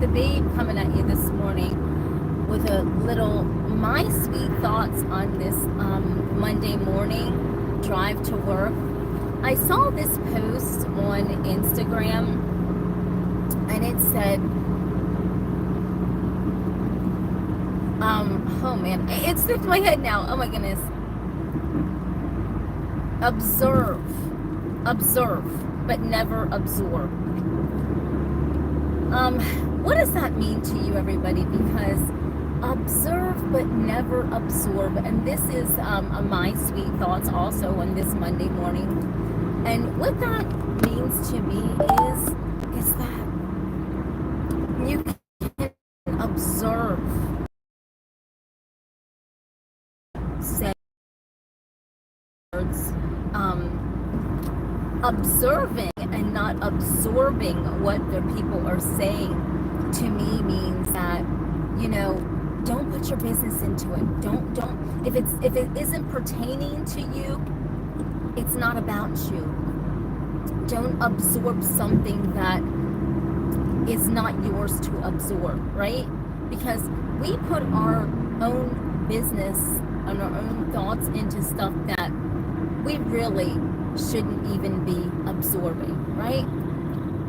the Babe coming at you this morning with a little my sweet thoughts on this Monday morning drive to work. I saw this post on Instagram and it said, oh man, it slipped my head now. Oh my goodness. Observe, but never absorb. What does that mean to you, everybody? Because observe but never absorb, and this is my sweet thoughts also on this Monday morning. And what that means to me is that you can observe, say words, observing and not absorbing what the people are saying to me means that, you know, don't put your business into it. Don't if it isn't pertaining to you, it's not about you. Don't absorb something that is not yours to absorb, right? Because we put our own business and our own thoughts into stuff that we really shouldn't even be absorbing, right?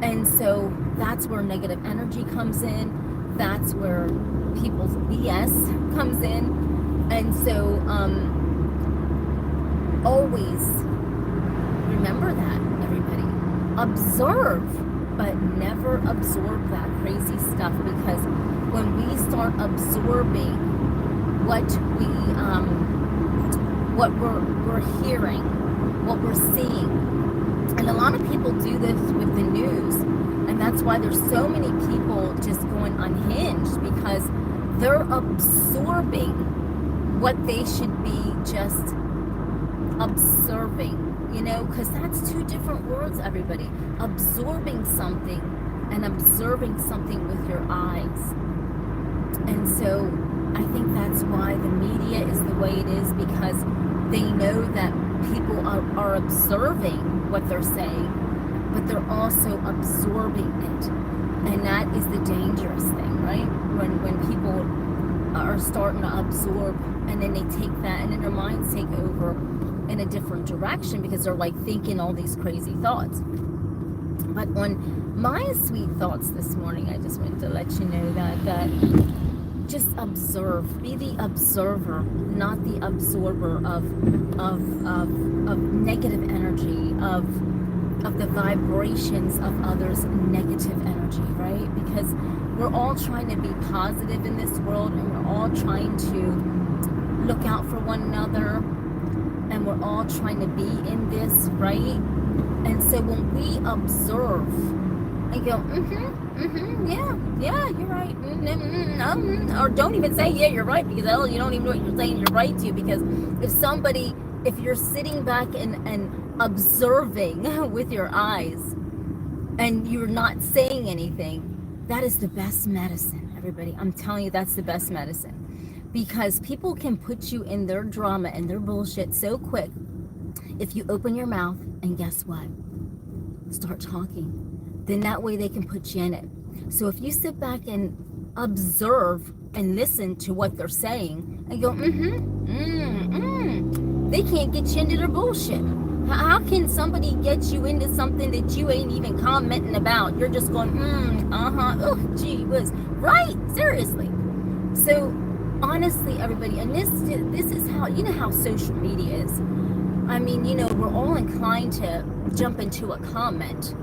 And so that's where negative energy comes in. That's where people's BS comes in. And so always remember that, everybody. Observe, but never absorb that crazy stuff, because when we start absorbing what we're hearing, what we're seeing, and a lot of people do this with the news, and that's why there's so many people just going unhinged, because they're absorbing what they should be just observing, you know, because that's two different words, everybody. Absorbing something and observing something with your eyes. And so I think that's why the media is the way it is, because they know that people are observing what they're saying, but they're also absorbing it. And that is the dangerous thing, right? When people are starting to absorb, and then they take that, and then their minds take over in a different direction, because they're like thinking all these crazy thoughts. But on my sweet thoughts this morning, I just wanted to let you know that just observe. Be the observer, not the absorber of negative energy, of the vibrations of others' negative energy, right? Because we're all trying to be positive in this world, and we're all trying to look out for one another, and we're all trying to be in this, right? And so when we observe and go, yeah, you're right, or don't even say, yeah, you're right, because you don't even know what you're saying you're right to, because if you're sitting back and observing with your eyes, and you're not saying anything, that is the best medicine, everybody. I'm telling you, that's the best medicine. Because people can put you in their drama and their bullshit so quick if you open your mouth and guess what? Start talking. Then that way they can put you in it. So if you sit back and observe and listen to what they're saying and go, they can't get you into their bullshit. How can somebody get you into something that you ain't even commenting about? You're just going, oh, gee whiz. Right? Seriously. So honestly, everybody, and this is how, you know how social media is. I mean, you know, we're all inclined to jump into a comment.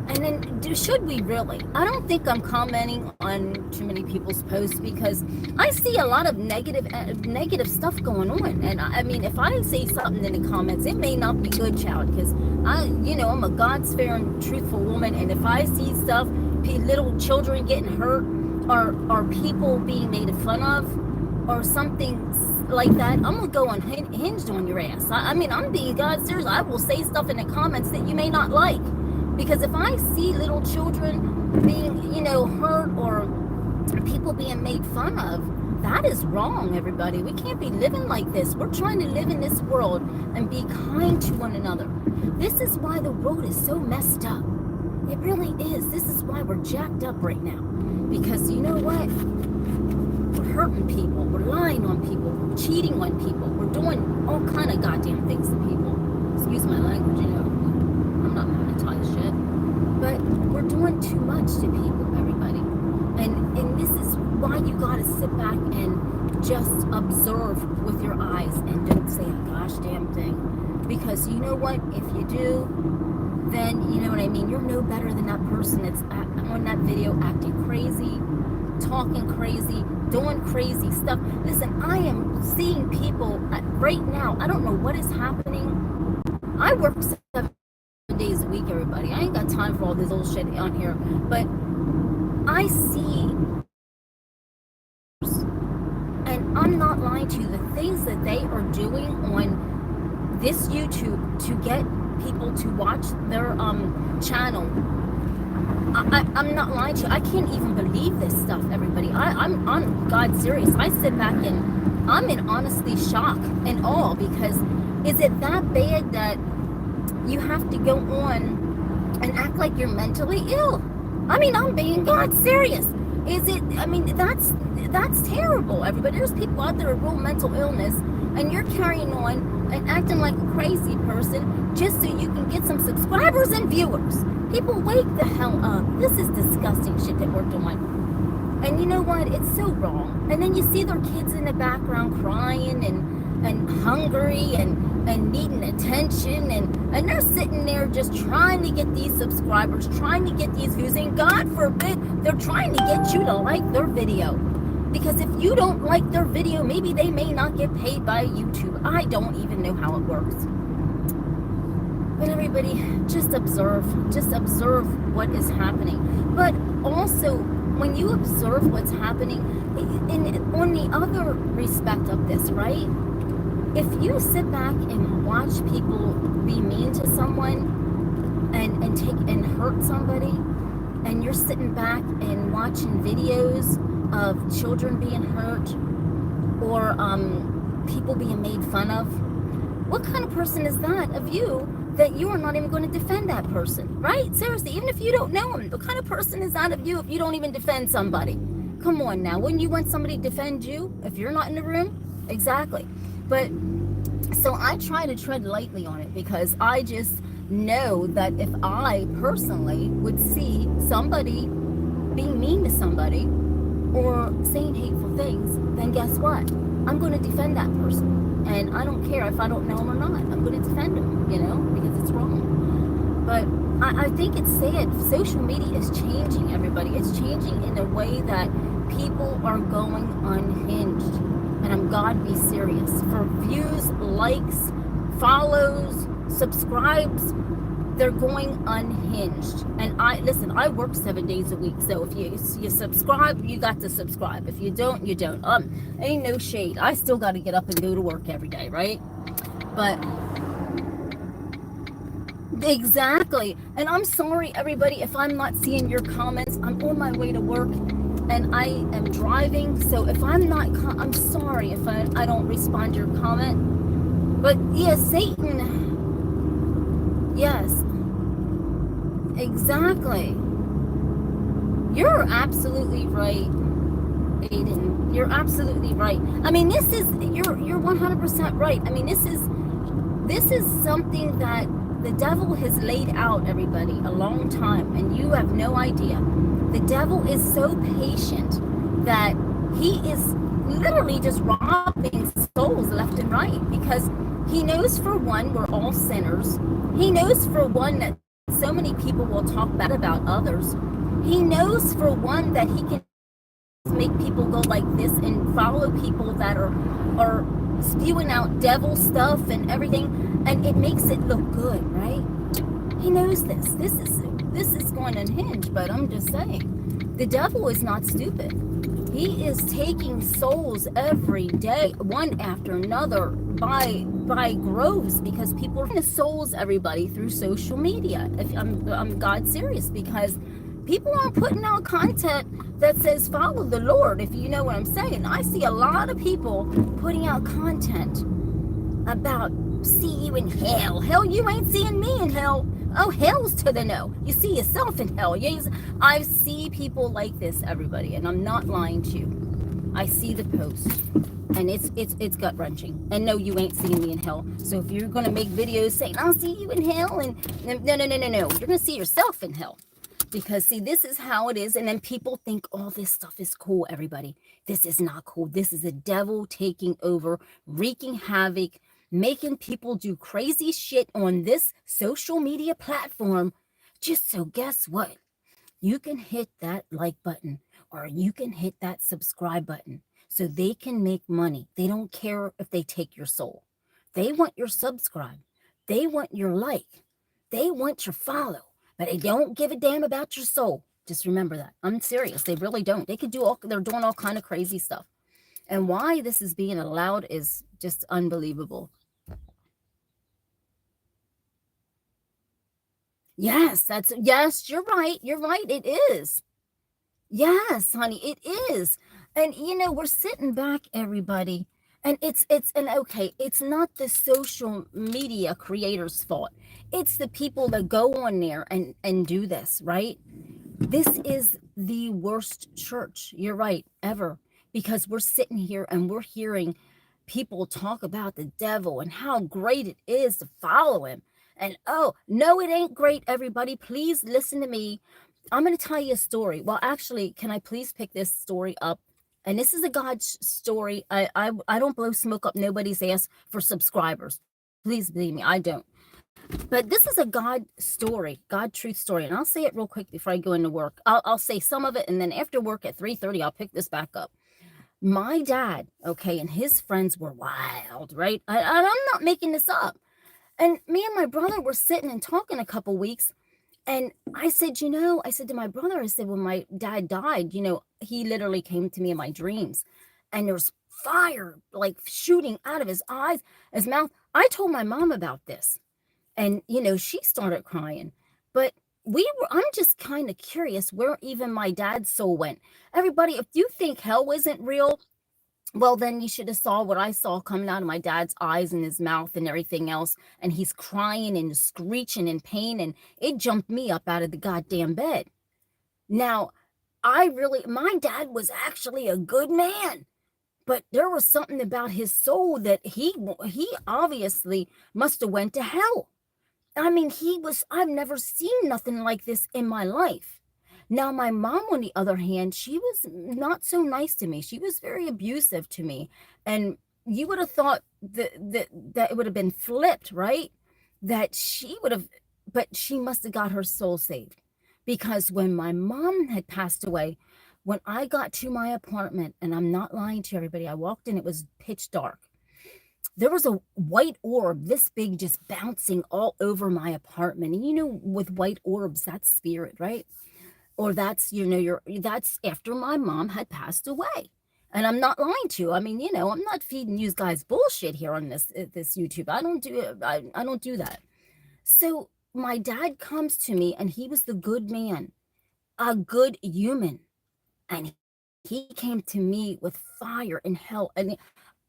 And then, should we really? I don't think I'm commenting on too many people's posts, because I see a lot of negative stuff going on. And I mean, if I say something in the comments, it may not be good, child, because I'm a God-fearing, truthful woman. And if I see stuff, little children getting hurt, or people being made fun of, or something like that, I'm gonna go unhinged on your ass. I mean, I'm being God serious. I will say stuff in the comments that you may not like. Because if I see little children being, hurt, or people being made fun of, that is wrong, everybody. We can't be living like this. We're trying to live in this world and be kind to one another. This is why the world is so messed up. It really is. This is why we're jacked up right now. Because you know what? We're hurting people. We're lying on people. We're cheating on people. We're doing all kind of goddamn things to people. Excuse my language, you know. I'm not monetized yet. But we're doing too much to people, everybody. And this is why you gotta sit back and just observe with your eyes and don't say a gosh damn thing. Because you know what? If you do, then you know what I mean. You're no better than that person that's on that video acting crazy, talking crazy, doing crazy stuff. Listen, I am seeing people right now. I don't know what is happening. I work 7 days a week, everybody. I ain't got time for all this old shit on here. But I see, and I'm not lying to you, the things that they are doing on this YouTube to get people to watch their channel. I'm not lying to you. I can't even believe this stuff, everybody. I'm God serious. I sit back and I'm in honestly shock and awe, because is it that bad that you have to go on and act like you're mentally ill? I mean, I'm being God serious. Is it? I mean, that's terrible, everybody. There's people out there with real mental illness, and you're carrying on and acting like a crazy person just so you can get some subscribers and viewers. People, wake the hell up. This is disgusting shit that we're doing. And you know what? It's so wrong. And then you see their kids in the background crying and hungry and needing attention, and they're sitting there just trying to get these subscribers, trying to get these views, and God forbid they're trying to get you to like their video. Because if you don't like their video, maybe they may not get paid by YouTube. I don't even know how it works. But everybody, just observe what is happening. But also, when you observe what's happening, on the other respect of this, right? If you sit back and watch people be mean to someone and hurt somebody, and you're sitting back and watching videos of children being hurt or people being made fun of, what kind of person is that of you that you are not even going to defend that person, right? Seriously, even if you don't know him, what kind of person is that of you if you don't even defend somebody? Come on now, wouldn't you want somebody to defend you if you're not in the room? Exactly. But so I try to tread lightly on it, because I just know that if I personally would see somebody being mean to somebody or saying hateful things, then guess what? I'm going to defend that person. And I don't care if I don't know him or not. I'm going to defend him, you know, because it's wrong. But I think it's sad. Social media is changing, everybody. It's changing in a way that people are going unhinged. And I'm God be serious. For views, likes, follows, subscribes, they're going unhinged. And I work 7 days a week. So if you subscribe, you got to subscribe. If you don't, you don't. Ain't no shade. I still got to get up and go to work every day, right? But exactly. And I'm sorry, everybody, if I'm not seeing your comments. I'm on my way to work. And I am driving, so if I'm not, I'm sorry if I don't respond to your comment. But yeah, Satan, yes, exactly. You're absolutely right, Aiden. You're absolutely right. I mean, this is, you're 100% right. I mean, this is something that the devil has laid out, everybody, a long time, and you have no idea. The devil is so patient that he is literally just robbing souls left and right, because he knows, for one, we're all sinners. He knows, for one, that so many people will talk bad about others. He knows, for one, that he can make people go like this and follow people that are spewing out devil stuff and everything, and it makes it look good, right? He knows this. This is going unhinged, but I'm just saying, the devil is not stupid. He is taking souls every day, one after another, by groves, because people are getting souls, everybody, through social media. If I'm God serious, because people aren't putting out content that says follow the Lord, if you know what I'm saying. I see a lot of people putting out content about see you in hell. Hell, you ain't seeing me in hell. Oh, hell's to the no. You see yourself in hell. I see people like this, everybody, and I'm not lying to you. I see the post, and it's gut wrenching. And no, you ain't seeing me in hell. So if you're gonna make videos saying I'll see you in hell, and no, you're gonna see yourself in hell. Because see, this is how it is, and then people think all this stuff is cool. Everybody, this is not cool. This is the devil taking over, wreaking havoc, making people do crazy shit on this social media platform. Just so guess what? You can hit that like button, or you can hit that subscribe button, so they can make money. They don't care if they take your soul. They want your subscribe. They want your like. They want your follow, but they don't give a damn about your soul. Just remember that. I'm serious. They really don't. They could do all, they're doing all kind of crazy stuff. And why this is being allowed is just unbelievable. Yes, yes, you're right. You're right. It is. Yes, honey, it is. And we're sitting back, everybody, and and okay, it's not the social media creators' fault. It's the people that go on there and do this, right? This is the worst church, you're right, ever, because we're sitting here and we're hearing people talk about the devil and how great it is to follow him. And oh, no, it ain't great, everybody. Please listen to me. I'm going to tell you a story. Well, actually, can I please pick this story up? And this is a God story. I don't blow smoke up nobody's ass for subscribers. Please believe me, I don't. But this is a God story, God truth story. And I'll say it real quick before I go into work. I'll say some of it, and then after work at 3:30, I'll pick this back up. My dad, okay, and his friends were wild, right? I'm not making this up. And me and my brother were sitting and talking a couple weeks. And I said, I said to my brother, I said, when my dad died, he literally came to me in my dreams. And there was fire like shooting out of his eyes, his mouth. I told my mom about this. And, she started crying. But I'm just kind of curious where even my dad's soul went. Everybody, if you think hell isn't real, well, then you should have saw what I saw coming out of my dad's eyes and his mouth and everything else. And he's crying and screeching in pain. And it jumped me up out of the goddamn bed. Now, my dad was actually a good man. But there was something about his soul that he obviously must have went to hell. I mean, I've never seen nothing like this in my life. Now, my mom, on the other hand, she was not so nice to me. She was very abusive to me. And you would have thought that it would have been flipped, right? That she would have, but she must have got her soul saved. Because when my mom had passed away, when I got to my apartment, and I'm not lying to everybody, I walked in, it was pitch dark. There was a white orb this big just bouncing all over my apartment. And with white orbs, that's spirit, right? Or that's, that's after my mom had passed away. And I'm not lying to you. I mean, I'm not feeding you guys bullshit here on this YouTube. I don't do that. So my dad comes to me, and he was the good man, a good human. And he came to me with fire and hell. And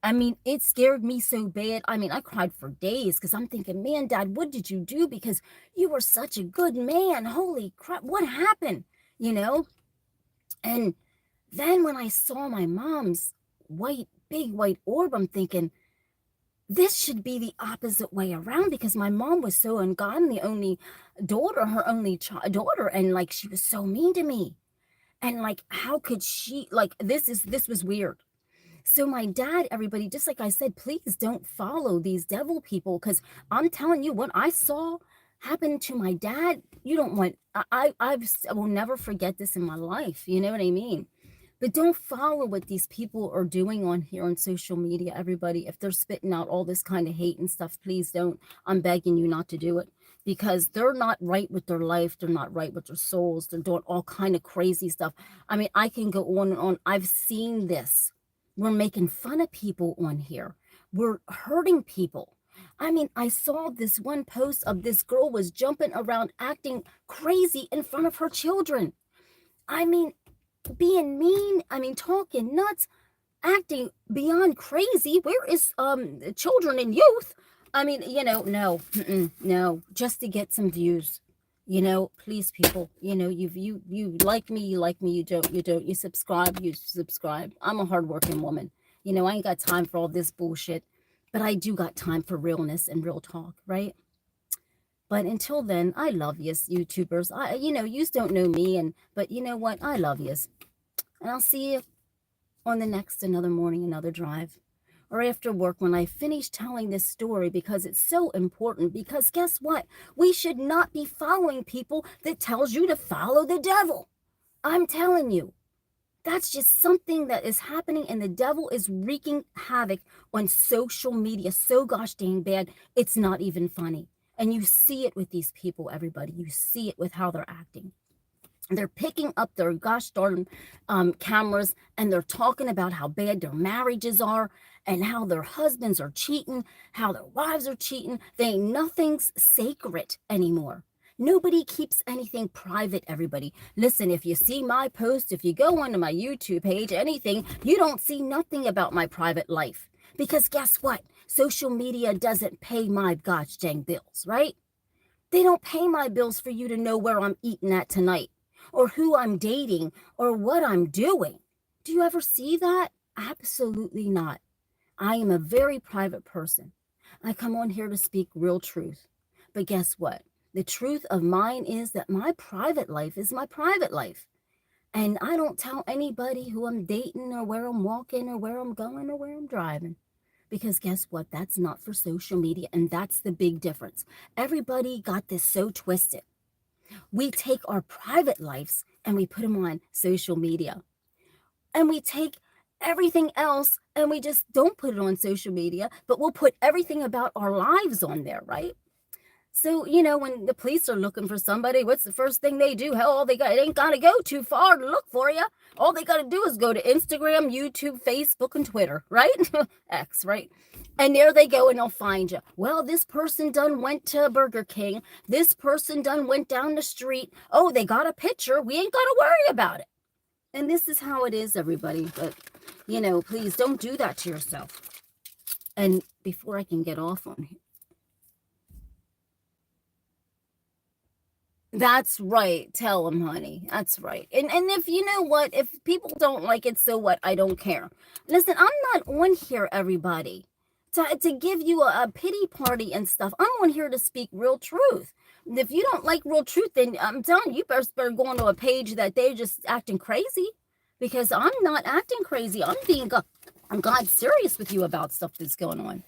I mean, it scared me so bad. I mean, I cried for days because I'm thinking, man, Dad, what did you do? Because you were such a good man. Holy crap, what happened? And then when I saw my mom's big white orb, I'm thinking, this should be the opposite way around, because my mom was so ungodly, only daughter, her only daughter. And like, she was so mean to me. And like, how could she, like, this was weird. So my dad, everybody, just like I said, please don't follow these devil people, because I'm telling you, what I saw happen to my dad, you don't want, I will never forget this in my life. You know what I mean? But don't follow what these people are doing on here on social media, everybody. If they're spitting out all this kind of hate and stuff, please don't. I'm begging you not to do it, because they're not right with their life. They're not right with their souls. They're doing all kind of crazy stuff. I mean, I can go on and on. I've seen this. We're making fun of people on here. We're hurting people. I mean, I saw this one post of this girl was jumping around, acting crazy in front of her children. I mean, being mean, I mean, talking nuts, acting beyond crazy. Where is children and youth? I mean, you know, no, no, just to get some views. You know, please, people. You know, you like me, you like me. You don't, you don't. You subscribe, you subscribe. I'm a hardworking woman. You know, I ain't got time for all this bullshit, but I do got time for realness and real talk, right? But until then, I love yous, YouTubers. You know, yous don't know me, but you know what? I love yous, and I'll see you on the next Another Morning, Another Drive, or after work when I finish telling this story, because it's so important. Because guess what? We should not be following people that tells you to follow the devil. I'm telling you, that's just something that is happening, and the devil is wreaking havoc on social media so gosh dang bad, it's not even funny. And you see it with these people, everybody. You see it with how they're acting. They're picking up their gosh darn cameras, and they're talking about how bad their marriages are, and how their husbands are cheating, how their wives are cheating. Nothing's sacred anymore. Nobody keeps anything private, everybody. Listen, if you see my post, if you go onto my YouTube page, anything, you don't see nothing about my private life. Because guess what? Social media doesn't pay my gosh dang bills, right? They don't pay my bills for you to know where I'm eating at tonight, or who I'm dating, or what I'm doing. Do you ever see that? Absolutely not. I am a very private person. I come on here to speak real truth. But guess what? The truth of mine is that my private life is my private life. And I don't tell anybody who I'm dating, or where I'm walking, or where I'm going, or where I'm driving. Because guess what? That's not for social media. And that's the big difference. Everybody got this so twisted. We take our private lives and we put them on social media. And we take everything else and we just don't put it on social media, but we'll put everything about our lives on there, right? So, you know, when the police are looking for somebody, what's the first thing they do? Hell, it ain't got to go too far to look for you. All they got to do is go to Instagram, YouTube, Facebook, and Twitter, right? X, right? And there they go, and they'll find you. Well, this person done went to Burger King. This person done went down the street. Oh, they got a picture. We ain't got to worry about it. And this is how it is, everybody. But, you know, please don't do that to yourself. And before I can get off on here. That's right. Tell them, honey. That's right. And if you know what, if people don't like it, so what? I don't care. Listen, I'm not on here, everybody, to give you a pity party and stuff. I'm on here to speak real truth. If you don't like real truth, then I'm telling you, you better go onto a page that they're just acting crazy, because I'm not acting crazy. I'm God serious with you about stuff that's going on.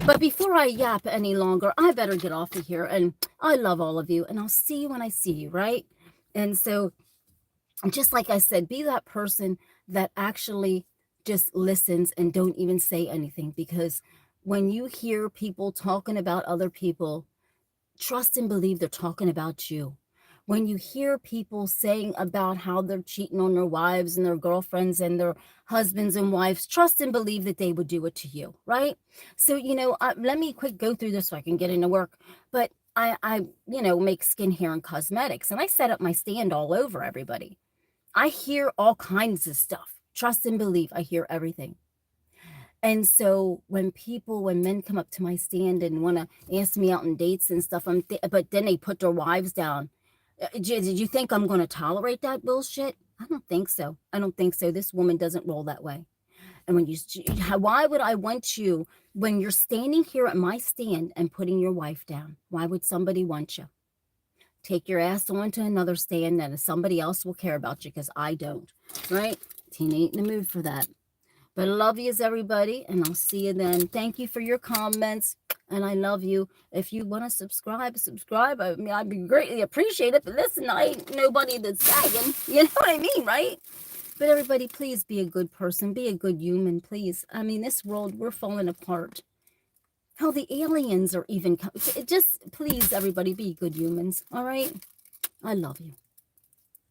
But before I yap any longer, I better get off of here. And I love all of you, and I'll see you when I see you, right? And so, just like I said, be that person that actually just listens and don't even say anything. Because when you hear people talking about other people, trust and believe they're talking about you. When you hear people saying about how they're cheating on their wives and their girlfriends and their husbands and wives, trust and believe that they would do it to you, right? So, you know, let me quick go through this so I can get into work. But I you know, make skincare and cosmetics, and I set up my stand all over, everybody. I hear all kinds of stuff. Trust and believe, I hear everything. And so when men come up to my stand and want to ask me out on dates and stuff, but then they put their wives down. Did you think I'm going to tolerate that bullshit? I don't think so. I don't think so. This woman doesn't roll that way. And why would I want you, when you're standing here at my stand and putting your wife down? Why would somebody want you? Take your ass on to another stand, and somebody else will care about you, because I don't, right? Tina ain't in the mood for that. But I love you, everybody, and I'll see you then. Thank you for your comments, and I love you. If you want to subscribe. I mean, I'd be greatly appreciated. But listen, I ain't nobody that's sagging. You know what I mean, right? But everybody, please be a good person. Be a good human, please. I mean, this world, we're falling apart. Hell, the aliens are even coming. Just, please, everybody, be good humans, all right? I love you.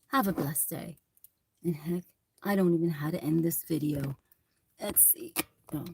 Have a blessed day. And heck, I don't even know how to end this video. Let's see. Oh.